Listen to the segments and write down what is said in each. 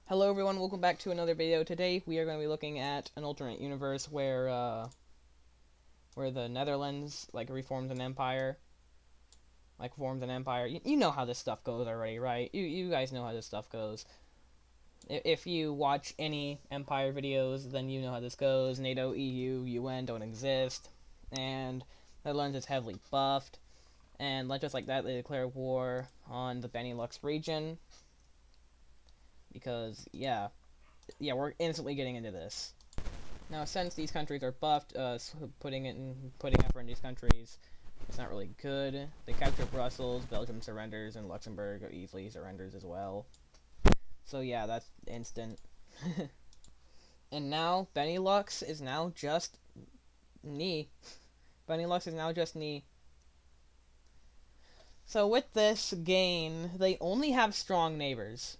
Hello everyone, welcome back to another video. Today we are going to be looking at an alternate universe where the Netherlands reforms an empire. Forms an empire. You know how this stuff goes already, right? You guys know how this stuff goes. If you watch any empire videos, then you know how this goes. NATO, EU, UN don't exist. And Netherlands is heavily buffed. And just like that, they declare war on the Benelux region. Because, we're instantly getting into this. Now, since these countries are buffed, putting effort in these countries, it's not really good. They capture Brussels, Belgium surrenders, and Luxembourg easily surrenders as well. So yeah, that's instant. And now Benelux is now just knee. Benelux is now just knee. So with this gain, they only have strong neighbors.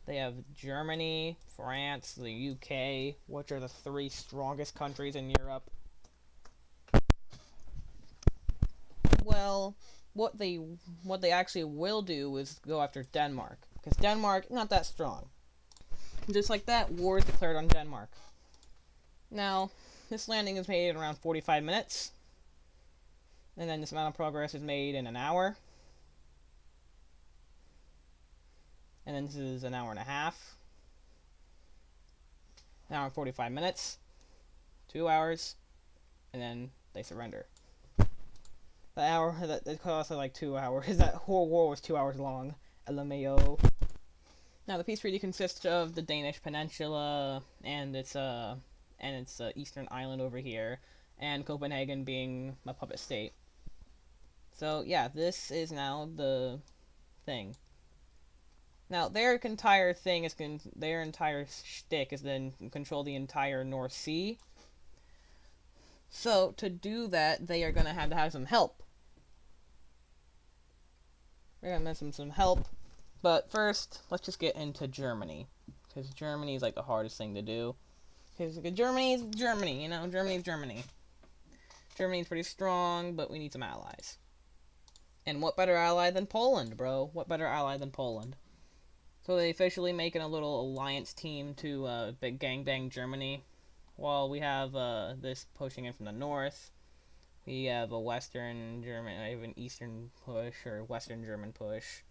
They have Germany, France, the UK, which are the three strongest countries in Europe. Well, what they actually will do is go after Denmark, because Denmark not that strong. Just like that, war is declared on Denmark. Now, this landing is made in around 45 minutes, and then this amount of progress is made in an hour, and then this is an hour and a half, an hour and 45 minutes, 2 hours, and then they surrender. That cost like 2 hours. That whole war was 2 hours long. LMAO. Now the peace treaty consists of the Danish peninsula and its eastern island over here, and Copenhagen being a puppet state. So yeah, this is now the thing. Now their entire thing is their entire shtick is then control the entire North Sea. So to do that, they are gonna have to have some help. We're gonna miss some help. But first, let's just get into Germany, because Germany is like the hardest thing to do. Because Germany is Germany, you know, Germany is Germany. Germany's pretty strong, but we need some allies. And what better ally than Poland, bro? What better ally than Poland? So they officially making a little alliance team to big gangbang Germany. While we have this pushing in from the north, we have a Western German, I have an Eastern push or Western German push.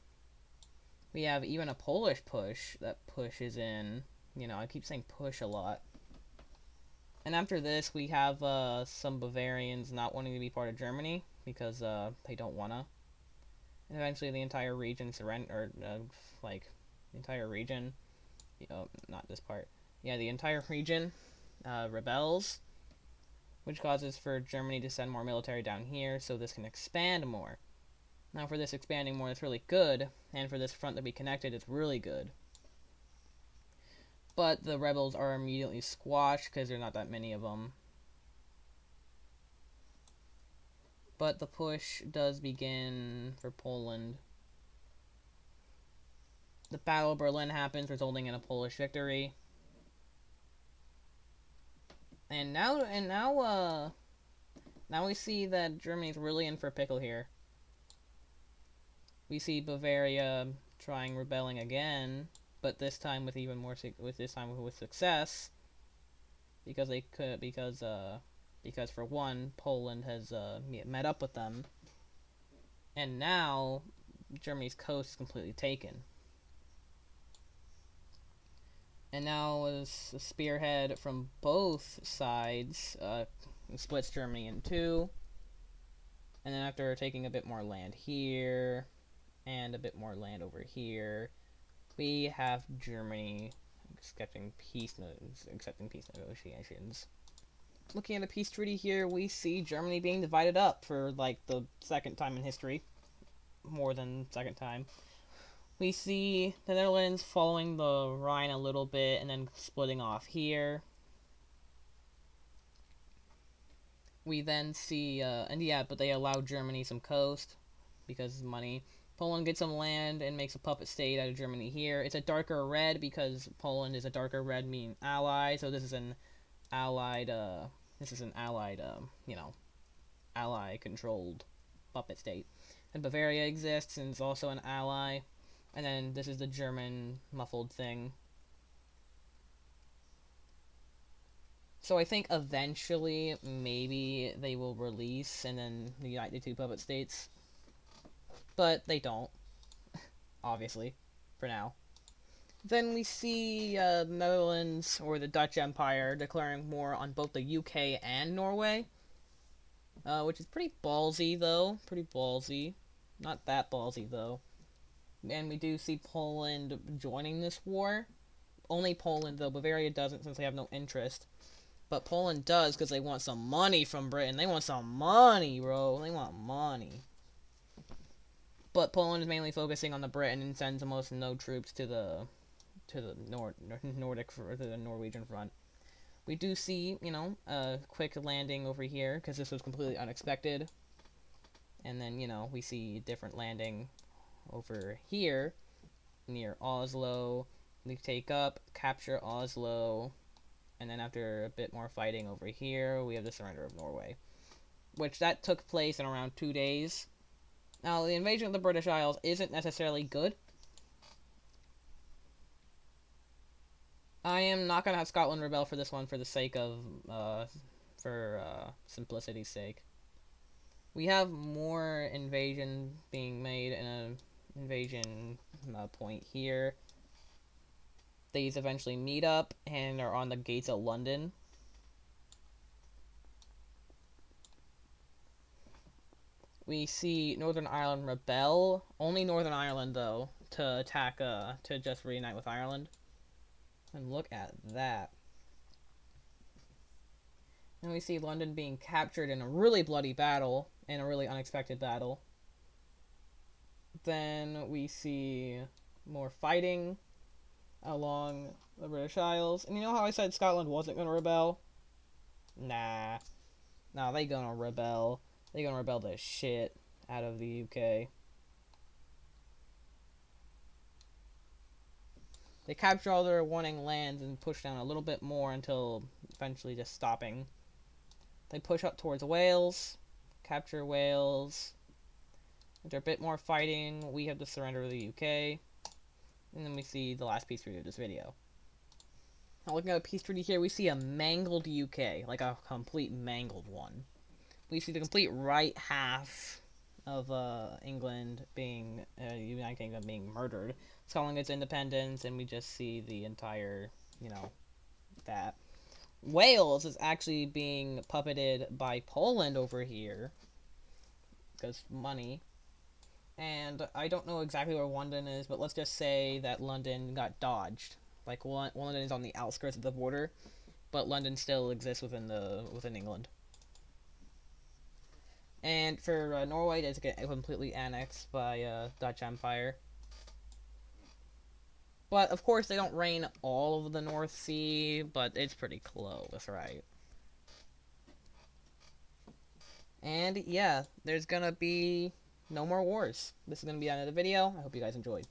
We have even a Polish push that pushes in. You know, I keep saying push a lot. And after this, we have some Bavarians not wanting to be part of Germany because they don't wanna. And eventually, the entire region surrender, the entire region. Not this part. Yeah, the entire region rebels, which causes for Germany to send more military down here, so this can expand more. Now for this expanding more, it's really good, and for this front to be connected, it's really good. But the rebels are immediately squashed because there are not that many of them. But the push does begin for Poland. The Battle of Berlin happens, resulting in a Polish victory. And now we see that Germany's really in for a pickle here. We see Bavaria trying rebelling again, but this time with even more with success, because for one, Poland has met up with them, and now Germany's coast is completely taken. And now a spearhead from both sides splits Germany in two, and then after taking a bit more land here and a bit more land over here, we have Germany accepting peace negotiations. Looking at a peace treaty here, we see Germany being divided up for like the second time in history. More than second time. We see the Netherlands following the Rhine a little bit and then splitting off here. We then see, but they allow Germany some coast because money. Poland gets some land and makes a puppet state out of Germany here. It's a darker red because Poland is a darker red, meaning ally. So this is an allied, ally-controlled puppet state. And Bavaria exists and is also an ally. And then this is the German muffled thing. So I think eventually maybe they will release and then unite the two puppet states. But they don't, obviously, for now. Then we see the Netherlands or the Dutch Empire declaring war on both the UK and Norway. Which is pretty ballsy, though. Pretty ballsy. Not that ballsy, though. And we do see Poland joining this war. Only Poland, though. Bavaria doesn't since they have no interest. But Poland does because they want some money from Britain. They want some money, bro. They want money. But Poland is mainly focusing on the Britain and sends almost no troops to the Nordic to the Norwegian front. We do see, a quick landing over here because this was completely unexpected. And then, we see different landing over here near Oslo. We take up, capture Oslo, and then after a bit more fighting over here, we have the surrender of Norway, which that took place in around 2 days. Now, the invasion of the British Isles isn't necessarily good. I am not gonna have Scotland rebel for this one for the sake of, simplicity's sake. We have more invasion being made in an invasion point here. These eventually meet up and are on the gates of London. We see Northern Ireland rebel. Only Northern Ireland, though, to attack, to just reunite with Ireland. And look at that. And we see London being captured in a really bloody battle, in a really unexpected battle. Then we see more fighting along the British Isles. And you know how I said Scotland wasn't going to rebel? Nah. Nah, they gonna rebel. They gonna rebel the shit out of the UK. They capture all their warning lands and push down a little bit more until eventually just stopping. They push up towards Wales, capture Wales. After a bit more fighting, we have the surrender of the UK. And then we see the last peace treaty of this video. Now looking at a peace treaty here, we see a mangled UK, like a complete mangled one. We see the complete right half of England being, United Kingdom being murdered. Scotland gets independence, and we just see the entire, that. Wales is actually being puppeted by Poland over here, because money. And I don't know exactly where London is, but let's just say that London got dodged. Like, London is on the outskirts of the border, but London still exists within England. And for Norway, it's get completely annexed by Dutch Empire. But, of course, they don't reign all of the North Sea, but it's pretty close, right? And, yeah, there's gonna be no more wars. This is gonna be the end of the video. I hope you guys enjoyed.